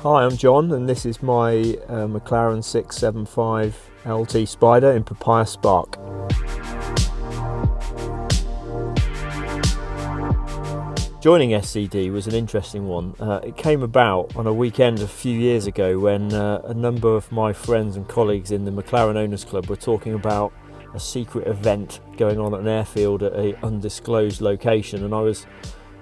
Hi, I'm John, and this is my McLaren 675LT Spider in Papaya Spark. Joining SCD was an interesting one. It came about on a weekend a few years ago when a number of my friends and colleagues in the McLaren Owners Club were talking about a secret event going on at an airfield at an undisclosed location, and I was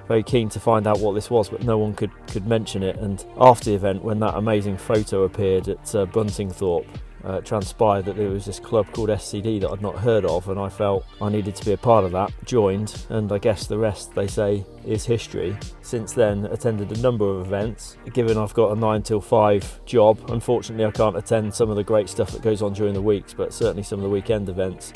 very keen to find out what this was, but no one could mention it. And after the event, when that amazing photo appeared at Buntingthorpe, it transpired that there was this club called SCD that I'd not heard of, and I felt I needed to be a part of that. Joined, and I guess the rest, they say, is history. Since then, attended a number of events. Given I've got a 9 till 5 job, unfortunately I can't attend some of the great stuff that goes on during the weeks, but certainly some of the weekend events.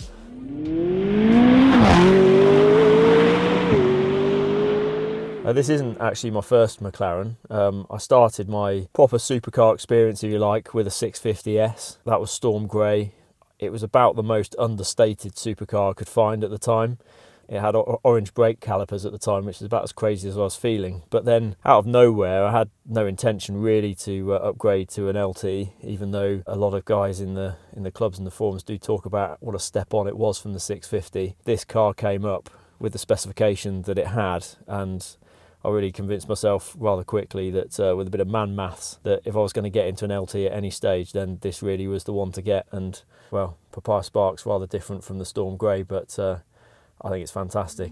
This isn't actually my first McLaren. I started my proper supercar experience, if you like, with a 650S. That was storm grey. It was about the most understated supercar I could find at the time. It had orange brake calipers at the time, which is about as crazy as I was feeling. But then, out of nowhere, I had no intention really to upgrade to an LT, even though a lot of guys in the clubs and the forums do talk about what a step on it was from the 650. This car came up with the specification that it had, and I really convinced myself rather quickly that with a bit of man maths, that if I was going to get into an LT at any stage, then this really was the one to get. And well, Papaya Spark's rather different from the Storm Grey, but I think it's fantastic.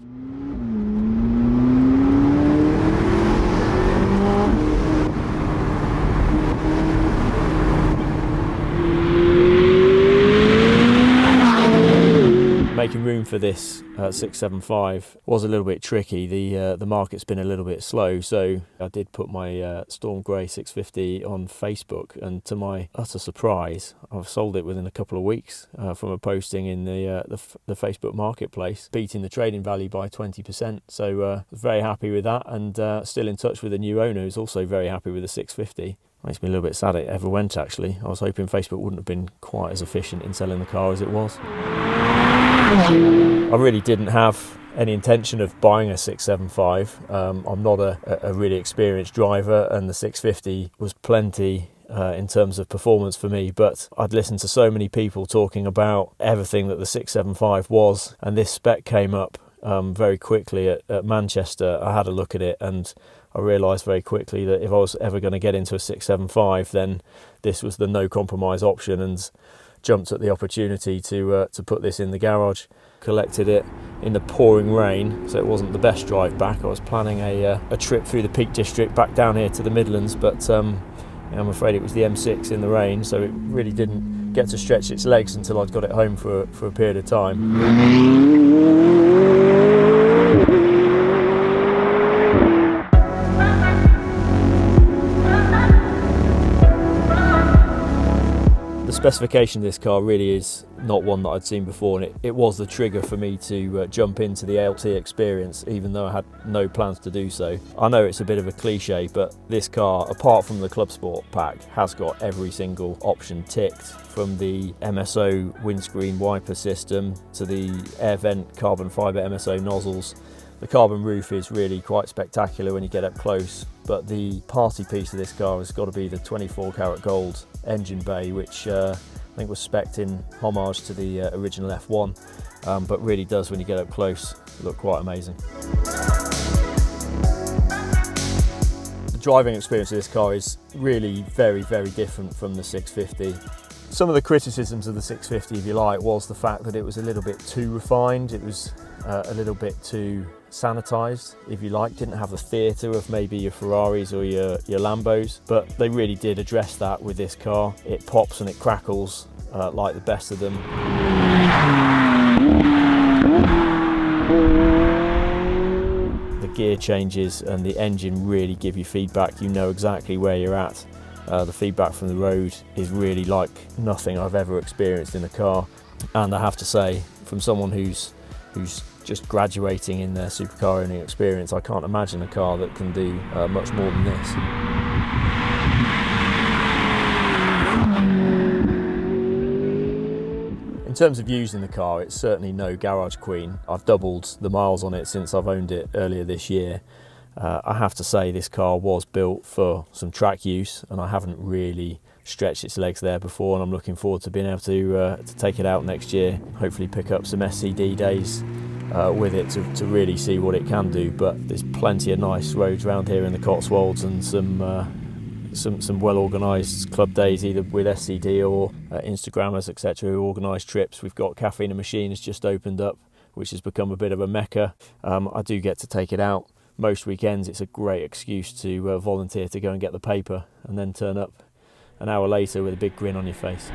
Making room for this 675 was a little bit tricky. The market's been a little bit slow, so I did put my Storm Grey 650 on Facebook, and to my utter surprise, I've sold it within a couple of weeks from a posting in the Facebook marketplace, beating the trading value by 20%. So very happy with that, and still in touch with a new owner who's also very happy with the 650. Makes me a little bit sad it ever went, actually. I was hoping Facebook wouldn't have been quite as efficient in selling the car as it was. I really didn't have any intention of buying a 675. I'm not a really experienced driver, and the 650 was plenty in terms of performance for me, but I'd listened to so many people talking about everything that the 675 was, and this spec came up very quickly at Manchester. I had a look at it, and I realised very quickly that if I was ever going to get into a 675, then this was the no compromise option, and jumped at the opportunity to put this in the garage. Collected it in the pouring rain, so it wasn't the best drive back. I was planning a trip through the Peak District back down here to the Midlands, but I'm afraid it was the M6 in the rain, so it really didn't get to stretch its legs until I'd got it home for a period of time. The specification of this car really is not one that I'd seen before, and it was the trigger for me to jump into the LT experience, even though I had no plans to do so. I know it's a bit of a cliche, but this car, apart from the Club Sport pack, has got every single option ticked, from the MSO windscreen wiper system to the air vent carbon fibre MSO nozzles. The carbon roof is really quite spectacular when you get up close, but the party piece of this car has got to be the 24 karat gold engine bay, which I think was spec'd in homage to the original F1, but really does, when you get up close, look quite amazing. The driving experience of this car is really very, very different from the 650. Some of the criticisms of the 650, if you like, was the fact that it was a little bit too refined. It was a little bit too sanitised, if you like. Didn't have the theatre of maybe your Ferraris or your Lambos, but they really did address that with this car. It pops and it crackles like the best of them. The gear changes and the engine really give you feedback. You know exactly where you're at. The feedback from the road is really like nothing I've ever experienced in a car, and I have to say, from someone who's just graduating in their supercar owning experience, I can't imagine a car that can do much more than this. In terms of using the car, it's certainly no garage queen. I've doubled the miles on it since I've owned it earlier this year, I have to say this car was built for some track use, and I haven't really stretched its legs there before, and I'm looking forward to being able to take it out next year, hopefully pick up some SCD days with it to really see what it can do. But there's plenty of nice roads around here in the Cotswolds, and some well organised club days either with SCD or Instagrammers etc. who organise trips. We've got Caffeine and Machine has just opened up, which has become a bit of a mecca. I do get to take it out most weekends. It's a great excuse to volunteer to go and get the paper and then turn up an hour later with a big grin on your face.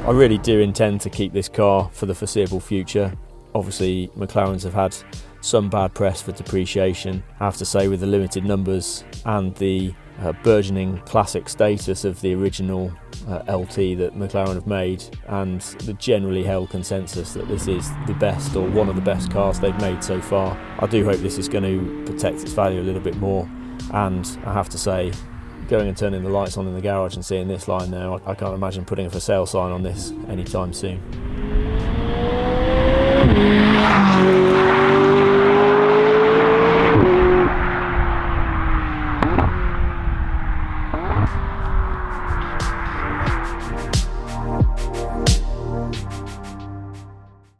I really do intend to keep this car for the foreseeable future. Obviously, McLarens have had some bad press for depreciation. I have to say, with the limited numbers and the burgeoning classic status of the original LT that McLaren have made, and the generally held consensus that this is the best or one of the best cars they've made so far, I do hope this is going to protect its value a little bit more. And I have to say, going and turning the lights on in the garage and seeing this line now, I can't imagine putting a for sale sign on this anytime soon.